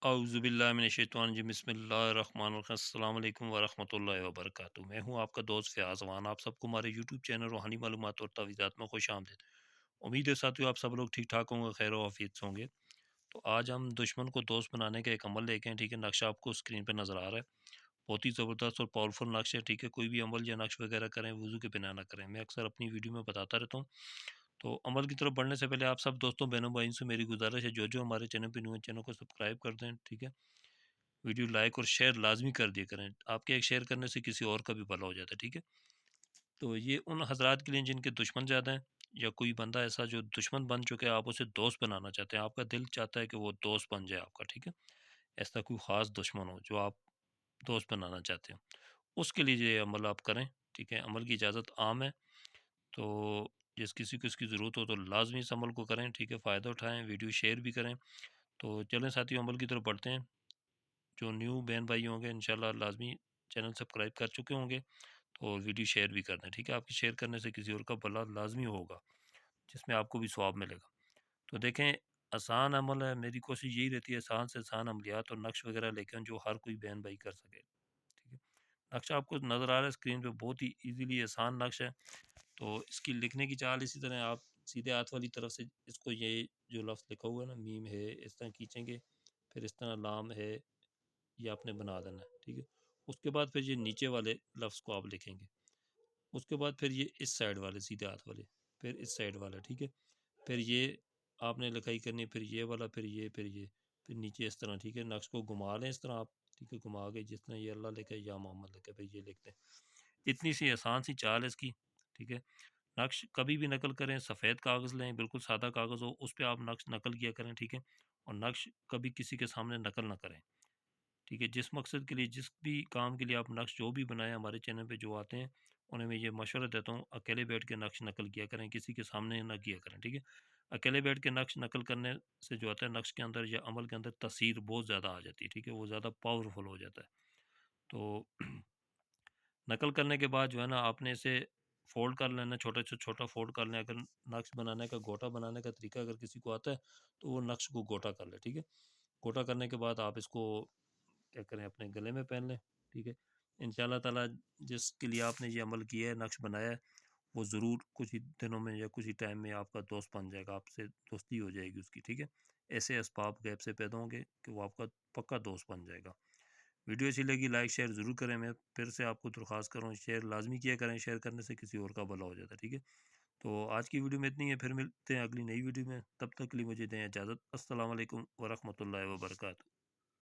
اعوذ باللہ من الشیطان الرجیم بسم اللہ الرحمن الرحیم السلام علیکم ورحمۃ اللہ وبرکاتہ۔ میں ہوں آپ کا دوست فیاض وان۔ آپ سب کو ہمارے یوٹیوب چینل روحانی معلومات اور تعویذات میں خوش آمدید۔ امید ہے ساتھیو آپ سب لوگ ٹھیک ٹھاک ہوں گے، خیر و عافیت سے ہوں گے۔ تو آج ہم دشمن کو دوست بنانے کا ایک عمل لے کے ہیں، ٹھیک ہے۔ نقشہ آپ کو اسکرین پہ نظر آ رہا ہے، بہت ہی زبردست اور پاورفل نقش ہے، ٹھیک ہے۔ کوئی بھی عمل یا نقش وغیرہ کریں وضو کے بنا نہ کریں، میں اکثر اپنی ویڈیو میں بتاتا رہتا ہوں۔ تو عمل کی طرف بڑھنے سے پہلے آپ سب دوستوں بہنوں بھائیوں سے میری گزارش ہے، جو ہمارے چینل پہ نیو چینل کو سبسکرائب کر دیں، ٹھیک ہے۔ ویڈیو لائک اور شیئر لازمی کر دیا کریں، آپ کے ایک شیئر کرنے سے کسی اور کا بھی بھلا ہو جاتا ہے، ٹھیک ہے۔ تو یہ ان حضرات کے لیے جن کے دشمن زیادہ ہیں، یا کوئی بندہ ایسا جو دشمن بن چکے ہیں، آپ اسے دوست بنانا چاہتے ہیں، آپ کا دل چاہتا ہے کہ وہ دوست بن جائے آپ کا، ٹھیک ہے۔ ایسا کوئی خاص دشمن ہو جو آپ دوست بنانا چاہتے ہیں، اس کے لیے یہ عمل آپ کریں، ٹھیک ہے۔ عمل کی اجازت عام ہے، تو جس کسی کو اس کی ضرورت ہو تو لازمی اس عمل کو کریں، ٹھیک ہے۔ فائدہ اٹھائیں، ویڈیو شیئر بھی کریں۔ تو چلیں ساتھی عمل کی طرف بڑھتے ہیں۔ جو نیو بہن بھائی ہوں گے انشاءاللہ لازمی چینل سبسکرائب کر چکے ہوں گے، تو ویڈیو شیئر بھی کر دیں، ٹھیک ہے۔ آپ کی شیئر کرنے سے کسی اور کا بھلا لازمی ہوگا، جس میں آپ کو بھی ثواب ملے گا۔ تو دیکھیں، آسان عمل ہے، میری کوشش یہی رہتی ہے آسان سے آسان عملیات اور نقش وغیرہ لے کے جو ہر کوئی بہن بھائی کر سکے، ٹھیک ہے۔ نقش آپ کو نظر آ رہا ہے اسکرین پہ، بہت ہی ایزیلی آسان نقش ہے۔ تو اس کی لکھنے کی چال اسی طرح، آپ سیدھے ہاتھ والی طرف سے اس کو، یہ جو لفظ لکھا ہوا ہے نا، میم ہے، اس طرح کھینچیں گے، پھر اس طرح لام ہے، یہ آپ نے بنا دینا ہے، ٹھیک ہے۔ اس کے بعد پھر یہ نیچے والے لفظ کو آپ لکھیں گے، اس کے بعد پھر یہ اس سائڈ والے سیدھے ہاتھ والے، پھر اس سائڈ والا، ٹھیک ہے۔ پھر یہ آپ نے لکھائی کرنی ہے، پھر یہ والا، پھر یہ، پھر نیچے اس طرح، ٹھیک ہے۔ نقش کو گھما لیں اس طرح آپ، ٹھیک ہے، گھما کے جس طرح یہ اللہ لکھے یا محمد لکھے، پھر یہ لکھ دیں۔ اتنی سی آسان سی چال ہے اس کی، ٹھیک ہے۔ نقش کبھی بھی نقل کریں، سفید کاغذ لیں، بالکل سادہ کاغذ ہو، اس پہ آپ نقش نقل کیا کریں، ٹھیک ہے۔ اور نقش کبھی کسی کے سامنے نقل نہ کریں، ٹھیک ہے۔ جس مقصد کے لیے، جس بھی کام کے لیے آپ نقش جو بھی بنائیں، ہمارے چینل پہ جو آتے ہیں انہیں میں یہ مشورہ دیتا ہوں، اکیلے بیٹھ کے نقش نقل کیا کریں، کسی کے سامنے نہ کیا کریں، ٹھیک ہے۔ اکیلے بیٹھ کے نقش نقل کرنے سے جو آتا ہے، نقش کے اندر یا عمل کے اندر تاثیر بہت زیادہ آ جاتی ہے، ٹھیک ہے، وہ زیادہ پاورفل ہو جاتا ہے۔ تو نقل کرنے کے بعد جو ہے نا، آپ نے اسے فولڈ کر لینا، چھوٹا سے چھوٹا فولڈ کر لیں۔ اگر نقش بنانے کا، گوٹا بنانے کا طریقہ اگر کسی کو آتا ہے تو وہ نقش کو گوٹا کر لے، ٹھیک ہے۔ گوٹا کرنے کے بعد آپ اس کو کیا کریں، اپنے گلے میں پہن لیں، ٹھیک ہے۔ انشاءاللہ تعالیٰ جس کے لیے آپ نے یہ عمل کیا ہے، نقش بنایا ہے، وہ ضرور کچھ ہی دنوں میں یا کچھ ہی ٹائم میں آپ کا دوست بن جائے گا، آپ سے دوستی ہو جائے گی اس کی، ٹھیک ہے۔ ایسے اسباب غیب سے پیدا ہوں گے کہ وہ آپ کا پکا دوست بن جائے گا۔ ویڈیو اچھی لگی لائک شیئر ضرور کریں، میں پھر سے آپ کو درخواست کروں، شیئر لازمی کیا کریں، شیئر کرنے سے کسی اور کا بھلا ہو جاتا ہے، ٹھیک ہے۔ تو آج کی ویڈیو میں اتنی ہے، پھر ملتے ہیں اگلی نئی ویڈیو میں، تب تک کے لیے مجھے دیں اجازت۔ السلام علیکم ورحمۃ اللہ وبرکاتہ۔